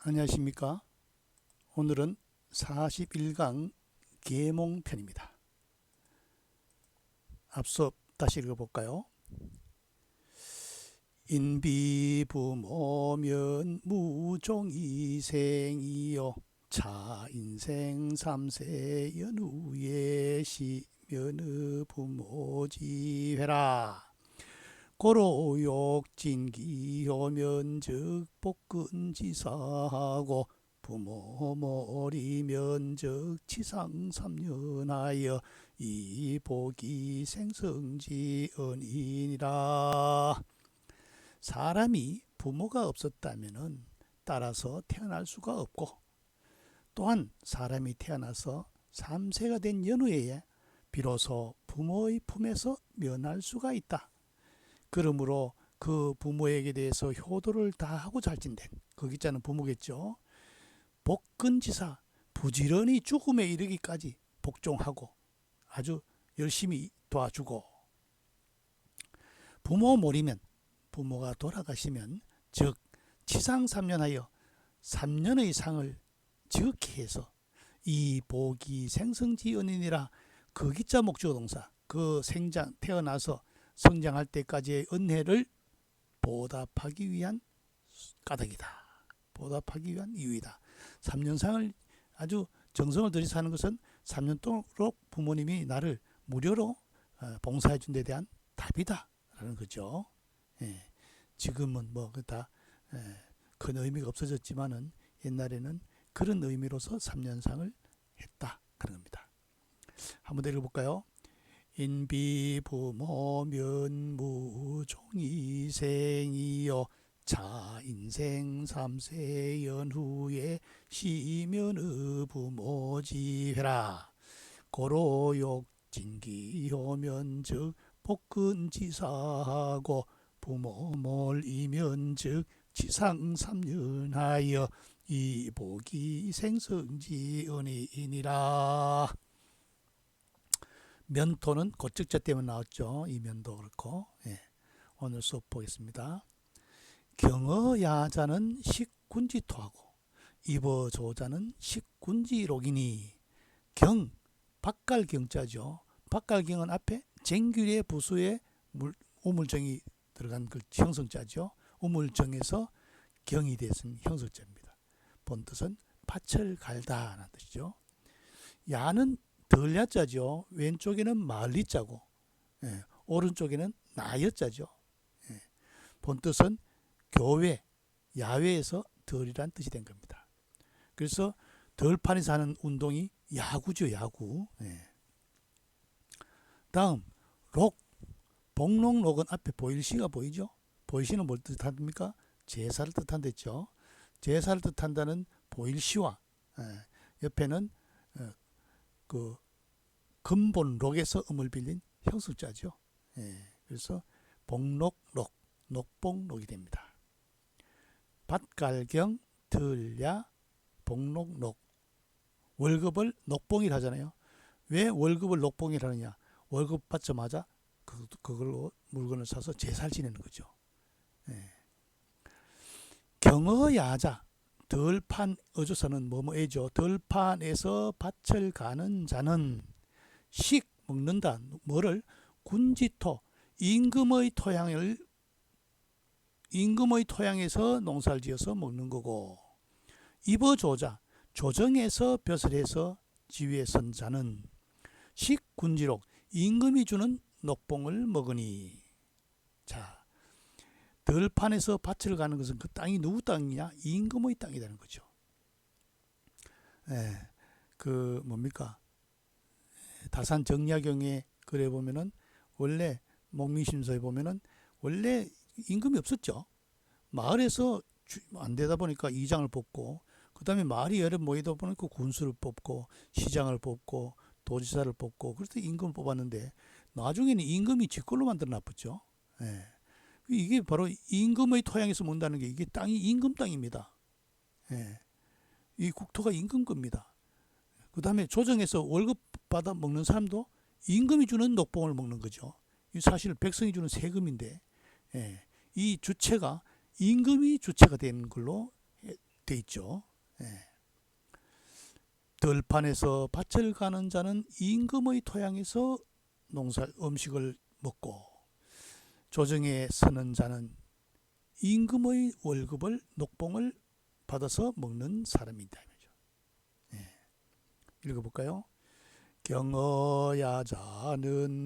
안녕하십니까. 오늘은 41강 계몽편입니다. 앞서 다시 읽어볼까요? 인비부모면 무종이생이요 차인생 삼세 연후에 시면의 부모지회라. 고로욕진기효면적 복근지사하고 부모머리면적 치상삼년하여 이복이 생성지언이니라. 사람이 부모가 없었다면 따라서 태어날 수가 없고, 또한 사람이 태어나서 3세가 된 연후에 비로소 부모의 품에서 면할 수가 있다. 그러므로 그 부모에게 대해서 효도를 다하고 잘진된, 그 기자는 부모겠죠. 복근지사, 부지런히 죽음에 이르기까지 복종하고 아주 열심히 도와주고, 부모 모리면, 부모가 돌아가시면, 즉 치상삼년하여 3년의 상을 지극히 해서 이 복이 생성지언이니라. 그 기자 목적어 동사, 그 생장, 태어나서 성장할 때까지의 은혜를 보답하기 위한 까닭이다. 보답하기 위한 이유이다. 3년상을 아주 정성을 들여서 하는 것은 3년 동안 부모님이 나를 무료로 봉사해 준 데 대한 답이다 라는 거죠. 지금은 뭐 다 큰 의미가 없어졌지만은 옛날에는 그런 의미로서 3년상을 했다 그런 겁니다. 한번 더 읽어볼까요? 인비부모면 무종이생이요 차인생 삼세 연후에 시면의 부모지회라. 고로욕진기효면즉 복근지사하고 부모몰이면즉 치상삼년하여 이복이 생성지언이니라. 면토는 고적자 때문에 나왔죠. 이 면도 그렇고. 오늘 수업 보겠습니다. 경어야자는 식군지토하고 입어조자는 식군지록이니. 경, 박갈경자죠. 박갈경은 앞에 쟁규리의 부수에 우물정이 들어간 그 형성자죠. 우물정에서 경이 됐은 형성자입니다. 본 뜻은 밭을 갈다라는 뜻이죠. 야는 덜야자죠. 왼쪽에는 마을리자고, 오른쪽에는 나여자죠. 본 뜻은 교회, 야외에서 덜이란 뜻이 된 겁니다. 그래서 덜판에서 하는 운동이 야구죠, 야구. 다음 록, 복록록은 앞에 보일시가 보이죠. 보일시는 뭘 뜻합니까? 제사를 뜻한댔죠. 제사를 뜻한다는 보일시와 옆에는 그 근본록에서 음을 빌린 형수자죠. 그래서 복록록, 녹복록이 됩니다. 밭갈경, 들야, 복록록. 월급을 녹봉이라 하잖아요. 왜 월급을 녹봉이라 하느냐? 월급 받자마자 그걸로 물건을 사서 제사를 지내는 거죠. 경어야자, 덜판 어조사는 뭐뭐애죠. 덜판에서 밭을 가는 자는 식, 먹는다. 뭐를? 군지토, 임금의 토양에서 농사를 지어서 먹는 거고, 입어조자, 조정에서 벼슬 해서 지위에 선 자는 식, 군지록, 임금이 주는 녹봉을 먹으니. 자, 덜판에서 밭을 가는 것은 그 땅이 누구 땅이냐? 임금의 땅이라는 거죠. 그 뭡니까? 다산 정약용의 글에 보면은 원래 목민심서에 보면은 원래 임금이 없었죠. 마을에서 안 되다 보니까 이장을 뽑고, 그 다음에 마을이 여러 모이다 보니까 군수를 뽑고 시장을 뽑고 도지사를 뽑고, 그래서 임금을 뽑았는데 나중에는 임금이 지꼴로 만들어 놨죠. 이게 바로 임금의 토양에서 문다는 게, 이게 땅이 임금 땅입니다. 이 국토가 임금 겁니다. 그 다음에 조정에서 월급 받아 먹는 사람도 임금이 주는 녹봉을 먹는 거죠. 사실 백성이 주는 세금인데, 이 주체가 임금이 주체가 되는 걸로 돼 있죠. 예. 들판에서 밭을 가는 자는 임금의 토양에서 음식을 먹고 조정에 서는 자는 임금의 월급을 녹봉을 받아서 먹는 사람이다. 예. 읽어볼까요? 경어야자는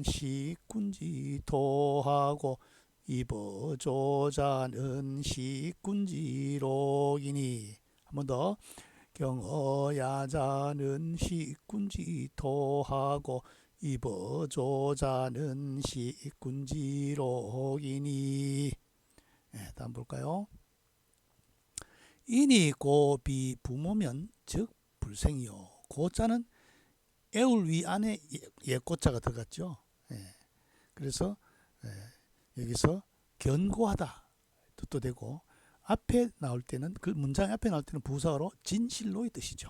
식군지 토하고 입어조자는 식군지록이니. 한 번 더. 경어야자는 식군지 토하고 입어조자는 식군지록이니. 다음 볼까요? 이니 고비 부모면 즉 불생이요. 고자는 애울 위 안에 예고자가 들어갔죠. 그래서 여기서 견고하다 뜻도 되고, 앞에 나올 때는, 그 문장 앞에 나올 때는 부사어로 진실로의 뜻이죠.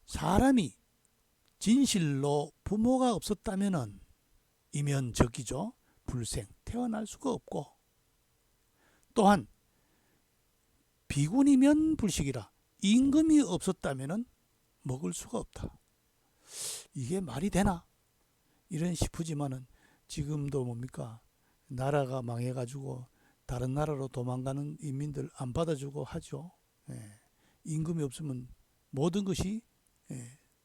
사람이 진실로 부모가 없었다면은 이면 적이죠. 불생, 태어날 수가 없고, 또한 비군이면 불식이라, 임금이 없었다면은 먹을 수가 없다. 이게 말이 되나? 이런 싶으지만은 지금도 뭡니까? 나라가 망해가지고 다른 나라로 도망가는 인민들 안 받아주고 하죠. 임금이 없으면 모든 것이,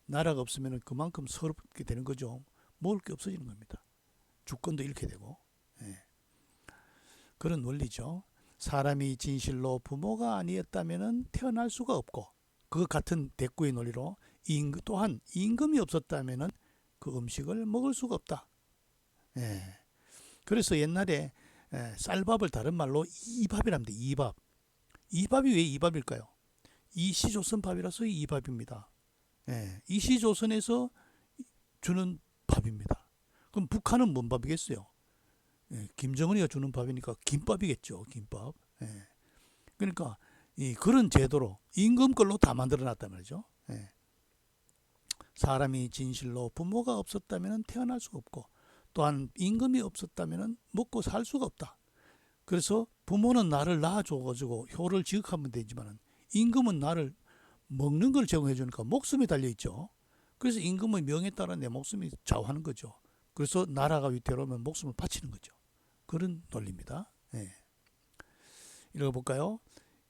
나라가 없으면 그만큼 서럽게 되는 거죠. 먹을 게 없어지는 겁니다. 주권도 잃게 되고. 그런 원리죠. 사람이 진실로 부모가 아니었다면 태어날 수가 없고, 그 같은 대꾸의 논리로 또한 임금이 없었다면 그 음식을 먹을 수가 없다. 그래서 옛날에 쌀밥을 다른 말로 이밥이랍니다. 이밥. 이밥이 왜 이밥일까요? 이시조선밥이라서 이밥입니다. 이시조선에서 주는 밥입니다. 그럼 북한은 뭔 밥이겠어요? 김정은이가 주는 밥이니까 김밥이겠죠. 김밥. 그러니까 그런 제도로 임금 걸로 다 만들어놨단 말이죠. 사람이 진실로 부모가 없었다면 태어날 수가 없고, 또한 임금이 없었다면 먹고 살 수가 없다. 그래서 부모는 나를 낳아줘가지고 효를 지극하면 되지만 임금은 나를 먹는 걸 제공해 주니까 목숨이 달려있죠. 그래서 임금의 명에 따라 내 목숨이 좌우하는 거죠. 그래서 나라가 위태로우면 목숨을 바치는 거죠. 그런 논리입니다. 읽어볼까요?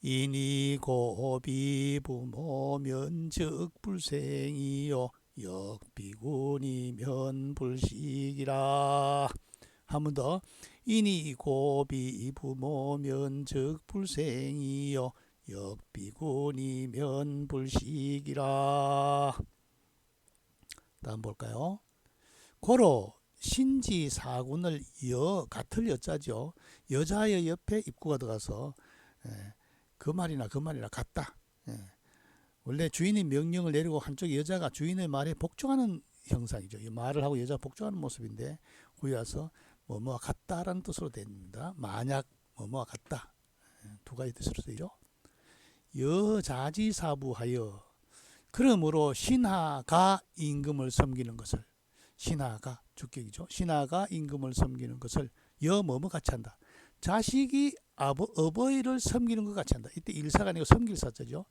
이니 고비 부모면 즉 불생이요 역비군이면 불식이라. 한 번 더. 이니 고비 부모면 즉 불생이요 역비군이면 불식이라. 다음 볼까요? 고로 신지사군을 같을 여자죠. 여자의 옆에 입구가 들어가서 그 말이나 같다. 원래 주인이 명령을 내리고 한쪽 여자가 주인의 말에 복종하는 형상이죠. 이 말을 하고 여자가 복종하는 모습인데, 거기 와서 뭐뭐와 같다라는 뜻으로 됩니다. 만약 뭐뭐와 같다. 두 가지 뜻으로 쓰이죠. 여자지사부하여. 그러므로 신하가 임금을 섬기는 것을, 신하가 주격이죠. 신하가 임금을 섬기는 것을 뭐뭐 같이 한다. 자식이 어버이를 섬기는 것 같이 한다. 이때 일사가 아니고 섬길 사자죠.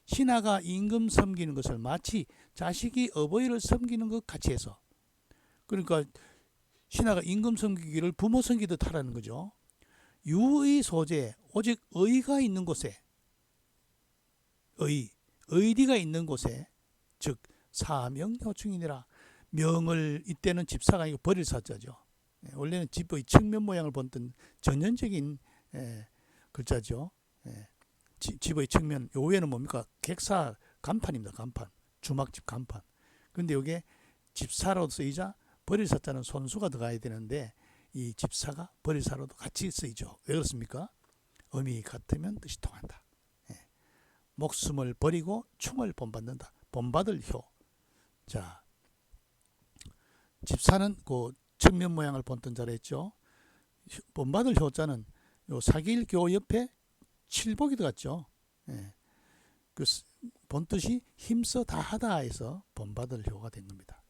신하가 임금 섬기는 것을 마치 자식이 어버이를 섬기는 것 같이 해서, 그러니까 신하가 임금 섬기기를 부모 섬기듯 하라는 거죠. 유의 소재, 오직 의가 있는 곳에, 의리가 있는 곳에, 즉 사명효충이니라. 명을, 이때는 집사가 아니고 버릴 사자죠. 원래는 집의 측면 모양을 본던 전형적인 글자죠. 집의 측면, 요에는 뭡니까? 객사 간판입니다. 간판. 주막집 간판. 근데 이게 집사로 쓰이자 버릴사자는 손수가 들어가야 되는데, 이 집사가 버릴사로도 같이 쓰이죠. 왜 그렇습니까? 음이 같으면 뜻이 통한다. 목숨을 버리고 충을 본받는다. 본받을 효. 자, 집사는 그 측면 모양을 본던 자로 했죠. 본받을 효자는 요 사길교 옆에 칠복이 들어갔죠. 그 본뜻이 힘써 다하다 해서 본받을 효가 된 겁니다.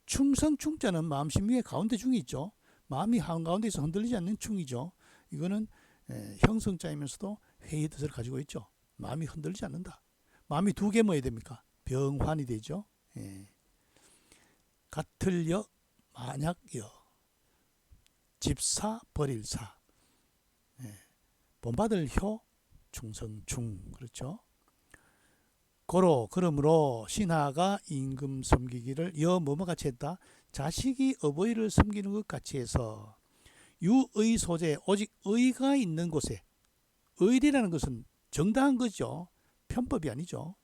충성충자는 마음심 위에 가운데 중이 있죠. 마음이 한가운데에서 흔들리지 않는 충이죠. 이거는 형성자이면서도 회의 뜻을 가지고 있죠. 마음이 흔들리지 않는다. 마음이 두 개 뭐야 됩니까? 병환이 되죠. 예. 같을여 만약여 집사 버릴사 예. 본받을 효 충성충 그렇죠. 고로 그러므로 신하가 임금 섬기기를 여 뭐뭐 같이 했다. 자식이 어버이를 섬기는 것 같이 해서 유의 소재 오직 의가 있는 곳에 의리라는 것은 정당한 거죠. 편법이 아니죠.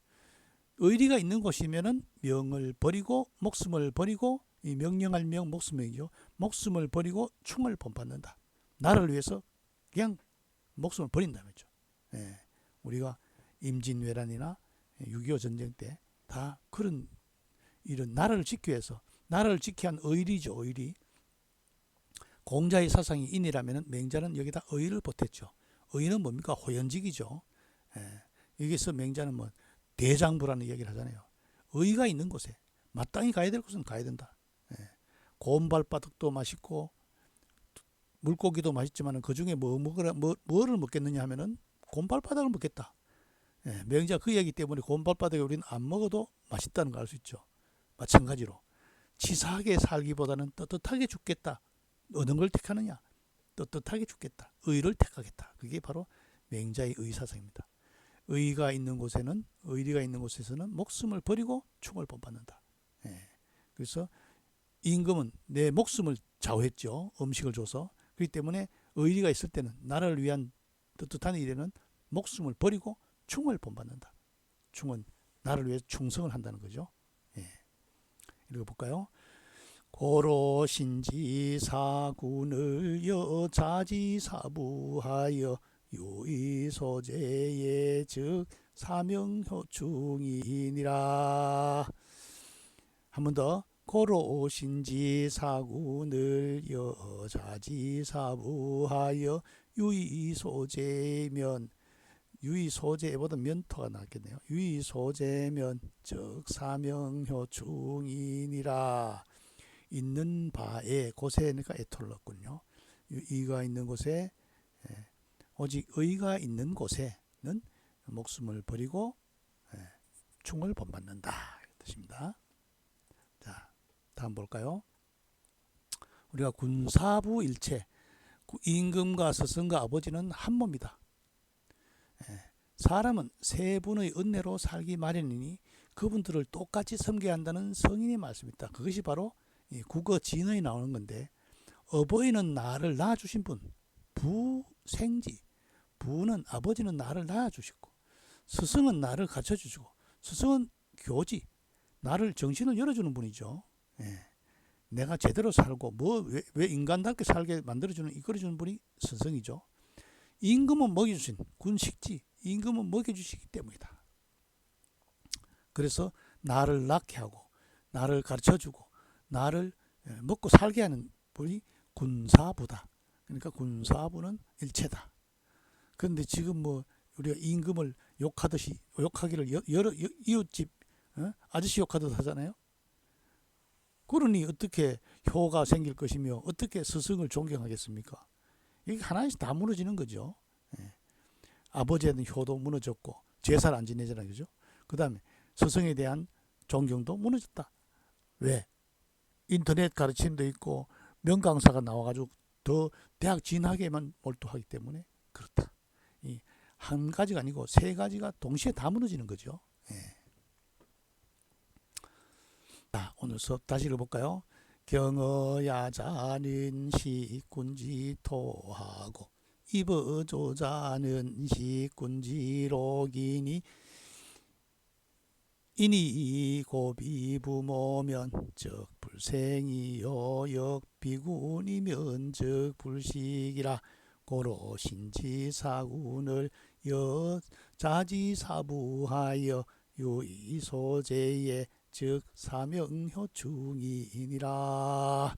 의리가 있는 곳이면은 명을 버리고 목숨을 버리고 이 명령할 명 목숨이죠. 목숨을 버리고 충을 본받는다. 나를 위해서 그냥 목숨을 버린다는 거죠. 예. 우리가 임진왜란이나 6.25 전쟁 때 다 그런 이런 나라를 지키기 위해서 나라를 지키기 위한 의리죠. 의리. 공자의 사상이 인이라면 맹자는 여기다 의를 보탰죠. 의는 뭡니까? 호연직이죠. 예. 여기서 맹자는 뭐 대장부라는 얘기를 하잖아요. 의가 있는 곳에 마땅히 가야 될 곳은 가야 된다. 예. 곰발바닥도 맛있고 물고기도 맛있지만 그 중에 뭐를 먹겠느냐 하면은 곰발바닥을 먹겠다. 예. 맹자 그 얘기 때문에 곰발바닥에 우리는 안 먹어도 맛있다는 걸 알 수 있죠. 마찬가지로 치사하게 살기보다는 떳떳하게 죽겠다. 어느 걸 택하느냐? 떳떳하게 죽겠다. 의를 택하겠다. 그게 바로 맹자의 의사상입니다. 의가 있는 곳에는 의리가 있는 곳에서는 목숨을 버리고 충을 본받는다. 예. 그래서 임금은 내 목숨을 좌우했죠. 음식을 줘서. 그렇기 때문에 의리가 있을 때는 나라를 위한 떳떳한 일에는 목숨을 버리고 충을 본받는다. 충은 나를 위해 충성을 한다는 거죠. 예. 읽어볼까요? 고로신지 사군을 여자지사부하여 유의소재의 즉 사명효충이니라. 한 번 더. 고로신지 사군을 여자지사부하여 유의소재면 유의소재보다 면토가 낫겠네요. 유의소재면 즉 사명효충이니라. 있는 바에 곳에니까 에토를 넣었군요. 의가 있는 곳에 오직 의가 있는 곳에는 목숨을 버리고 충을 본받는다. 이 뜻입니다. 자, 다음 볼까요? 우리가 군사부 일체 임금과 스승과 아버지는 한 몸이다. 사람은 세 분의 은혜로 살기 마련이니 그분들을 똑같이 섬겨야 한다는 성인의 말씀이다. 그것이 바로 국어 진어에 나오는 건데 어버이는 나를 낳아주신 분 부생지 부는 아버지는 나를 낳아주시고 스승은 나를 가르쳐주시고 스승은 교지 나를 정신을 열어주는 분이죠. 예. 내가 제대로 살고 왜 인간답게 살게 만들어주는 이끌어주는 분이 스승이죠. 임금은 먹여주신 군식지 임금은 먹여주시기 때문이다. 그래서 나를 낳게 하고 나를 가르쳐주고 나를 먹고 살게 하는 분이 군사부다. 그러니까 군사부는 일체다. 그런데 지금 뭐 우리가 임금을 욕하기를 여러 이웃집 아저씨 욕하듯 하잖아요. 그러니 어떻게 효가 생길 것이며 어떻게 스승을 존경하겠습니까? 이게 하나씩 다 무너지는 거죠. 아버지에 대한 효도 무너졌고 제사를 안 지내잖아요. 그죠? 그 다음에 스승에 대한 존경도 무너졌다. 왜? 인터넷 가르침도 있고 명강사가 나와가지고 더 대학 진학에만 몰두하기 때문에 그렇다. 이 한 가지가 아니고 세 가지가 동시에 다 무너지는 거죠. 자, 오늘 수업 다시 읽어볼까요? 경어야자는 시군지토하고 입어조자는 시군지록이니 이니 고비 부모면 즉 불생이요 역비군이면 즉 불식이라. 고로 신지사군을 여자지사부하여 유의소재에 즉 사명효충이니라.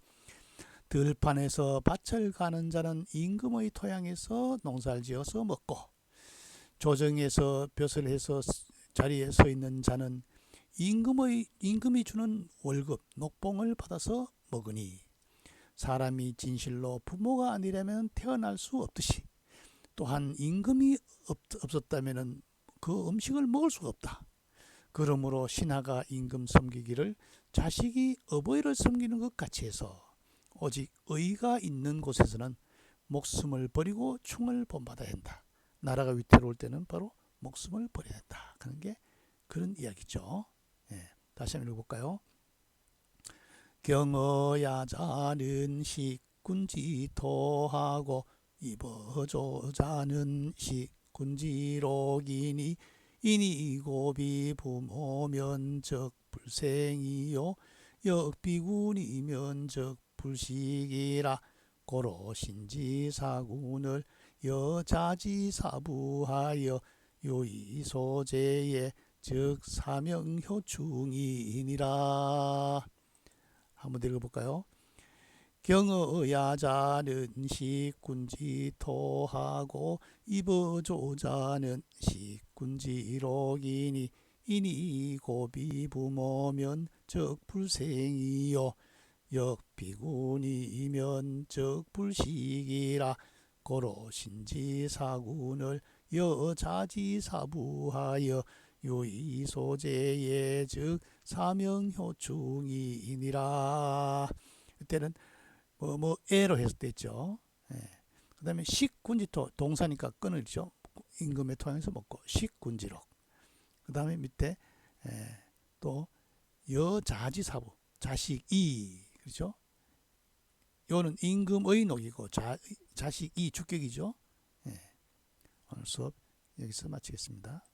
들판에서 밭을 가는 자는 임금의 토양에서 농사를 지어서 먹고 조정에서 벼슬 해서 자리에 서 있는 자는 임금이 주는 월급 녹봉을 받아서 먹으니 사람이 진실로 부모가 아니라면 태어날 수 없듯이 또한 임금이 없었다면은 그 음식을 먹을 수가 없다. 그러므로 신하가 임금 섬기기를 자식이 어버이를 섬기는 것 같이 해서 오직 의가 있는 곳에서는 목숨을 버리고 충을 본받아야 한다. 나라가 위태로울 때는 바로 목숨을 버려야 한다. 그런 게 그런 이야기죠. 예, 다시 한번 읽어볼까요? 경어야자는 식군지토하고 입어조자는 식군지록이니 이니 고비 부모 면적 불생이요 역비군이 면적 불식이라 고로 신지사군을 여자지사부하여 요이소제에 즉 사명효충이니라. 한번 읽어볼까요? 경어야자는 식군지토하고 입어조자는 식군지록이니 이니 고비 부모면 적 불생이요 역비군이면 적 불식이라 고로 신지사군을 여자지사부하여 요이소제에 즉 사명효충이니라. 이때는 뭐뭐에로 해석됐죠. 예. 그 다음에 식군지토 동사니까 끊을죠. 임금의 토양에서 먹고 식군지록. 그 다음에 밑에 또 여자지사부 자식이 그렇죠. 요는 임금의 녹이고 자식이 주격이죠. 예. 오늘 수업 여기서 마치겠습니다.